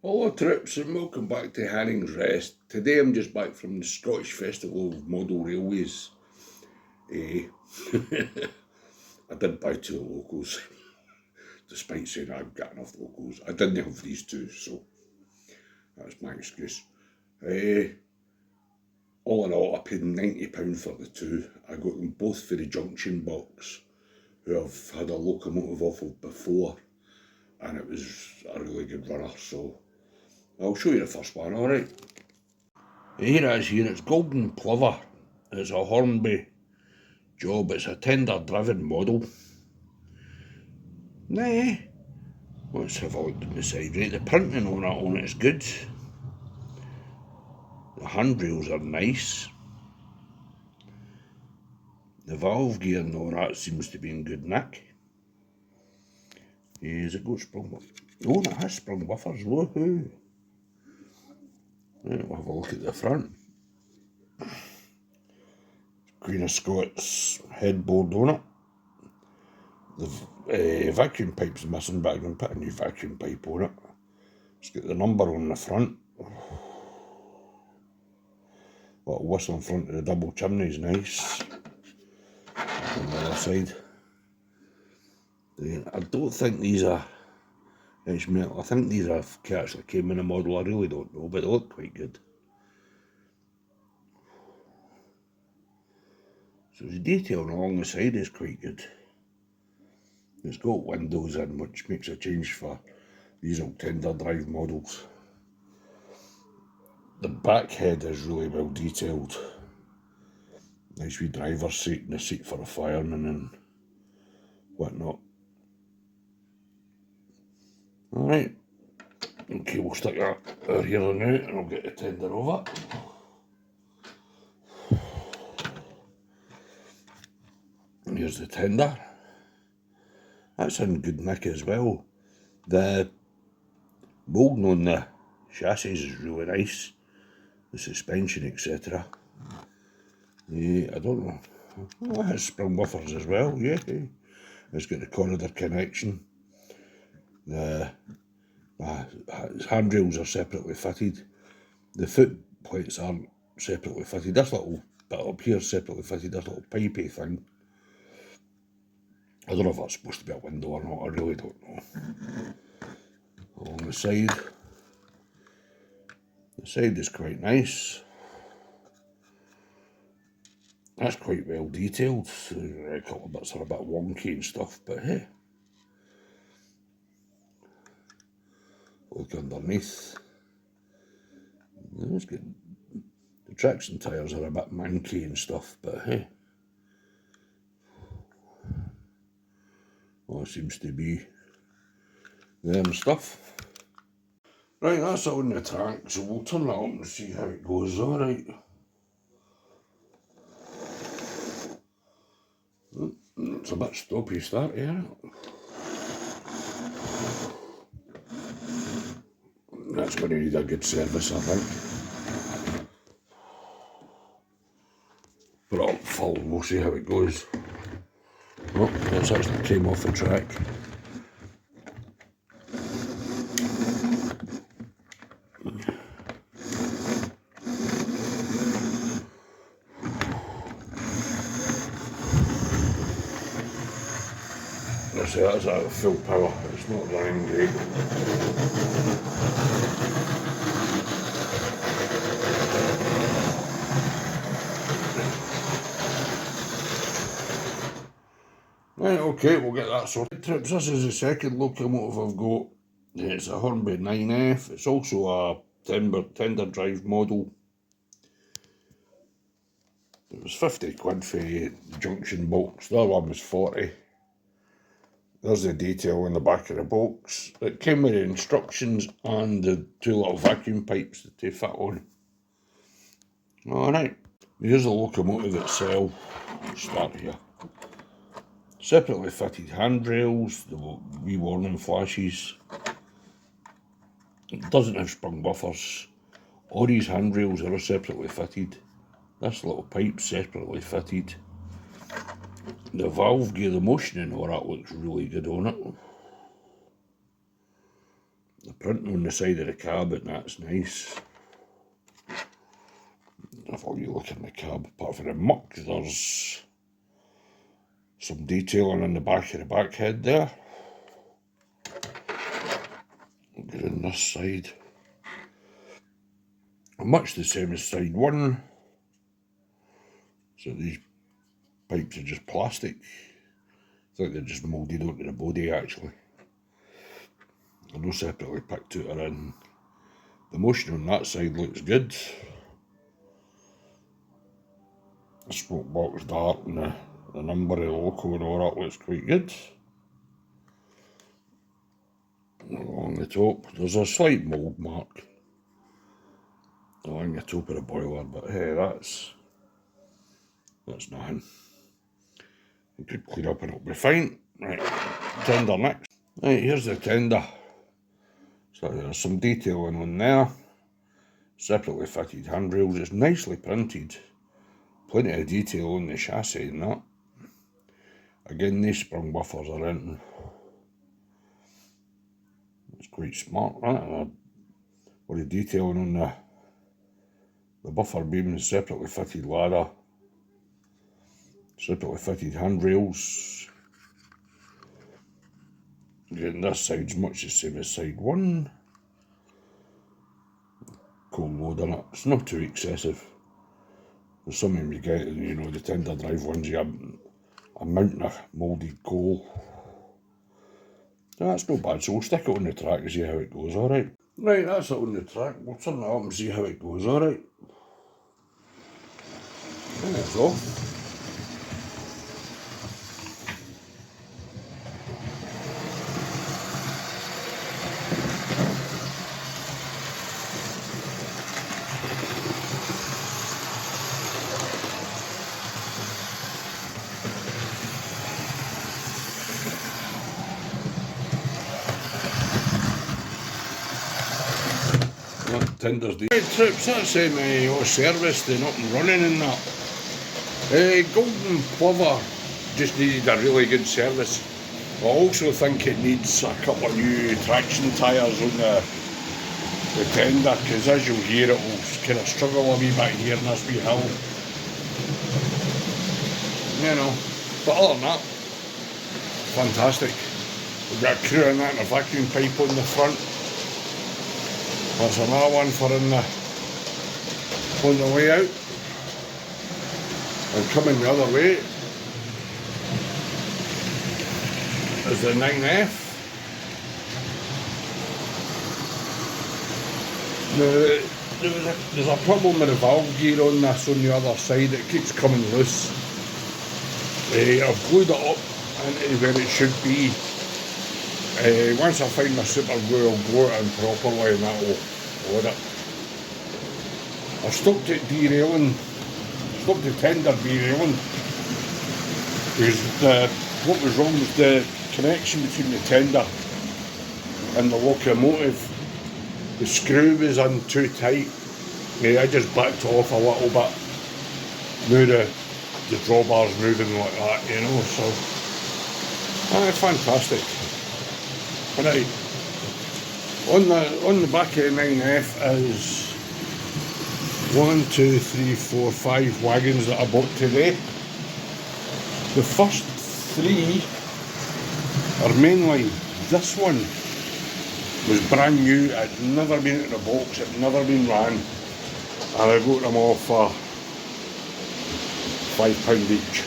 Hello trips and welcome back to Hanning's Rest. Today I'm just back from the Scottish Festival of Model Railways. I did buy two locals, despite saying I've got enough locals. I didn't have these two, so that's my excuse. All in all, I paid £90 for the two. I got them both for the junction box, who I've had a locomotive off of before, and it was a really good runner, so I'll show you the first one, alright? Here it is here, it's Golden Plover. It's a Hornby job, it's a tender driven model. Let's have a look at the side, right? The printing on it is good. The handrails are nice. The valve gear and all that seems to be in good nick. Has it got sprung buffers? Oh, it has sprung buffers, woohoo! Right, we'll have a look at the front. Queen of Scots headboard on it. The vacuum pipe's missing, but I can put a new vacuum pipe on it. It's got the number on the front. Little whistle in front of the double chimney's nice. On the other side. I don't think these are edge metal. I think these are actually came in a model. I really don't know, but they look quite good. So the detailing along the side is quite good. It's got windows in, which makes a change for these old tender drive models. The back head is really well detailed. Nice wee driver's seat and a seat for a fireman and whatnot. Alright, okay, we'll stick that here and now and I'll get the tender over. And here's the tender. That's in good nick as well. The moulding on the chassis is really nice. The suspension, etc. I don't know. Oh, it has sprung buffers as well, yeah. It's got the corridor connection. The handrails are separately fitted. The foot plates aren't separately fitted. This little bit up here is separately fitted, this little pipey thing. I don't know if that's supposed to be a window or not, I really don't know. Along the side is quite nice. That's quite well detailed. A couple of bits are a bit wonky and stuff, but hey. Look underneath. It's good. The traction tyres are a bit manky and stuff, but hey. Well, it seems to be them stuff. Right, that's it on the tank, so we'll turn that up and see how it goes, alright. It's a bit stoppy start here. That's going to need a good service, I think. Put it up full, we'll see how it goes. Oh, it's actually came off the track. That's at full power, it's not running great. Right, okay, we'll get that sorted. Trips, this is the second locomotive I've got. It's a Hornby 9F, it's also a tender drive model. It was 50 quid for the junction box, the other one was 40. There's the detail in the back of the box. It came with the instructions and the two little vacuum pipes that they fit on. Alright, here's the locomotive itself. Start here. Separately fitted handrails, the wee warning flashes. It doesn't have sprung buffers. All these handrails are separately fitted. This little pipe's separately fitted. The valve gear, the motion and all that looks really good on it. The print on the side of the cab, and that's nice. If all you look in the cab, apart from the muck, there's some detailing on the back of the back head there. Get in this side. Much the same as side one. So these pipes are just plastic. I think they're just moulded onto the body actually. They're not separately picked out or in. The motion on that side looks good. The spoke box dart and the number of the loco and all that looks quite good. Along the top, there's a slight mould mark along the top of the boiler, but hey, that's nothing. It could clean up and it'll be fine. Right, tender next. Right, here's the tender. So there's some detailing on there. Separately fitted handrails. It's nicely printed. Plenty of detail on the chassis and that. Again, these sprung buffers are in. It's quite smart, right? With the detailing on the buffer beams, separately fitted ladder, separately fitted handrails. Again, this side's much the same as side one. Coal load on it. It's not too excessive. There's some of them you get, you know, the tender drive ones, you have a mountain of moulded coal. That's no bad, so we'll stick it on the track and see how it goes, alright? Right, that's it on the track. We'll turn it up and see how it goes, alright? There it's off. Tenders the trips, that's all serviced and up and running and that. Golden Plover just needed a really good service. I also think it needs a couple of new traction tyres on the tender, because as you'll hear, it will kind of struggle a wee bit here in this wee hill. You know, but other than that, fantastic. We've got a crew in that and a vacuum pipe on the front. That's another one for on the way out. And coming the other way is the 9F. There's a problem with the valve gear on this on the other side. It keeps coming loose. I've glued it up into where it should be. Once I find my super glue, I'll glue it in properly and that will hold it. I've stopped it derailing, stopped the tender derailing, because what was wrong with the connection between the tender and the locomotive. The screw was in too tight. I just backed off a little bit. Now the drawbar's moving like that, you know, so it's fantastic. Right, on the back of the 9F is 1, 2, 3, 4, 5 wagons that I bought today. The first 3 are mainline. This one was brand new, it had never been in the box, it had never been ran, and I got them all for £5 each.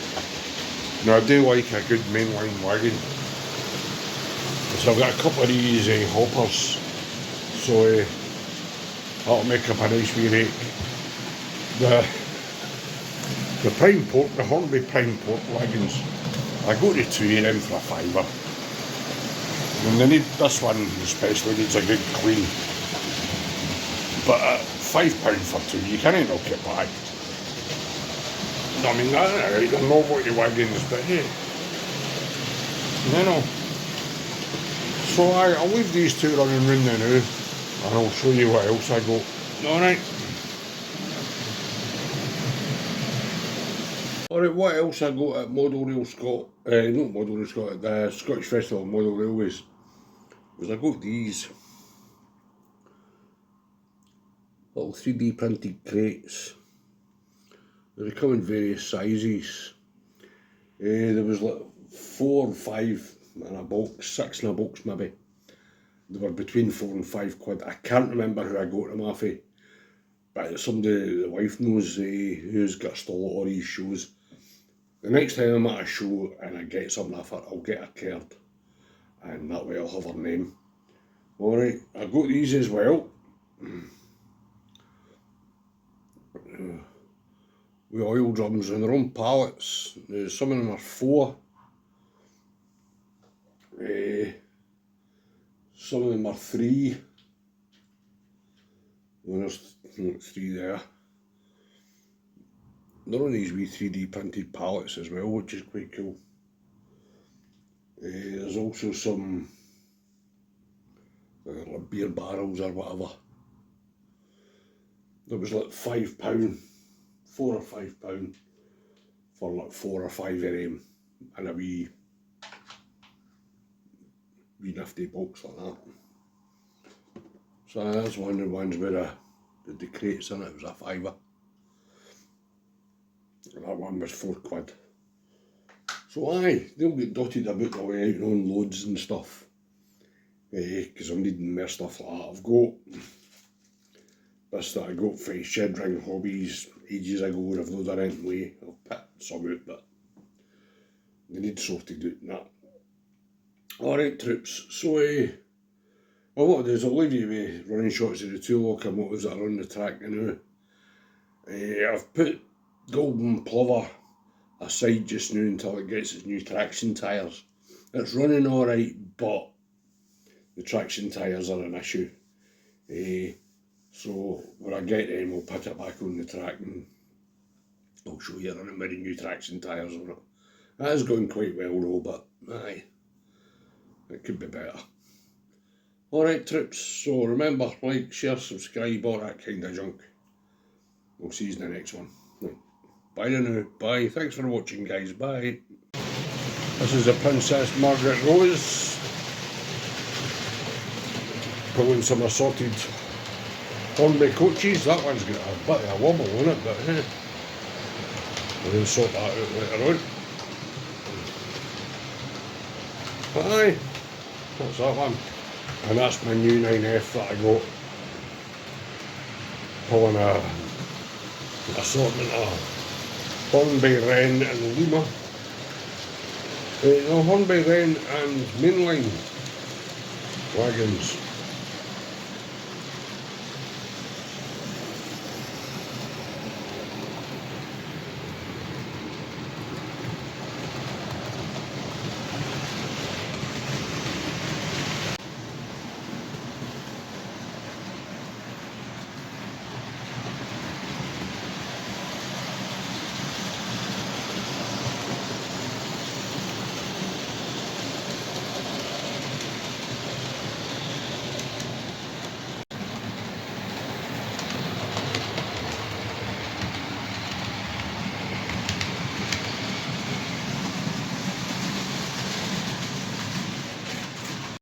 Now I do like a good mainline wagon. So I've got a couple of these hoppers, so that'll make up a nice wee rake. The prime port, the Hornby prime port wagons, I go to 2 of them for a £5. And they need, this one especially needs a good clean. But £5 for 2, you can't knock it back. I mean, they're novelty wagons, but hey, you know. So I'll leave these 2 running round there now, and I'll show you what else I got. Alright. Alright, what else I got at Model Rail not Model Rail Scott, at the Scottish Festival of Model Railways, was I got these. little 3D printed crates. They come in various sizes. There was like 4 or 5 in a box, 6 in a box maybe. They were between £4 and £5. I can't remember who I got them off of, but somebody, the wife knows who's got a stall at all these shows. The next time I'm at a show and I get something off her, I'll get a card, and that way I'll have her name. Alright, I got these as well. With oil drums and their own pallets. Some of them are 4. Some of them are 3. Well, there's 3 there. They're on these wee 3D printed pallets as well, which is quite cool. There's also some like beer barrels or whatever. There was like £5, £4 or £5 for like 4 or 5 of them, and a wee nifty box like that. So that's one of the ones where the crates in it was a £5. And that one was £4. So aye, they'll get dotted about the way out on loads and stuff. Because I'm needing more stuff like that. I've got this that I got for Shed Ring Hobbies ages ago, and I've not done anything with. I'll put some out, but they need sorted out and that. Alright troops, so well, what I'll do is I'll leave you with running shots of the 2 locomotives that are on the track now. I've put Golden Plover aside just now until it gets its new traction tyres. It's running alright, but the traction tyres are an issue. So when I get them, I'll put it back on the track and I'll show you running with the new traction tyres on it. That is going quite well though, but aye, it could be better. Alright troops, so remember, like, share, subscribe, all that kind of junk. We'll see you in the next one. Bye now, bye, thanks for watching guys, bye. This is the Princess Margaret Rose. Pulling some assorted Hornby coaches. That one's got a bit of a wobble on it, but we'll sort that out later on. But aye, that's that one. And that's my new 9F that I got. Pulling a assortment of Hornby, Wren and Lima. No, Hornby, Wren and mainline wagons.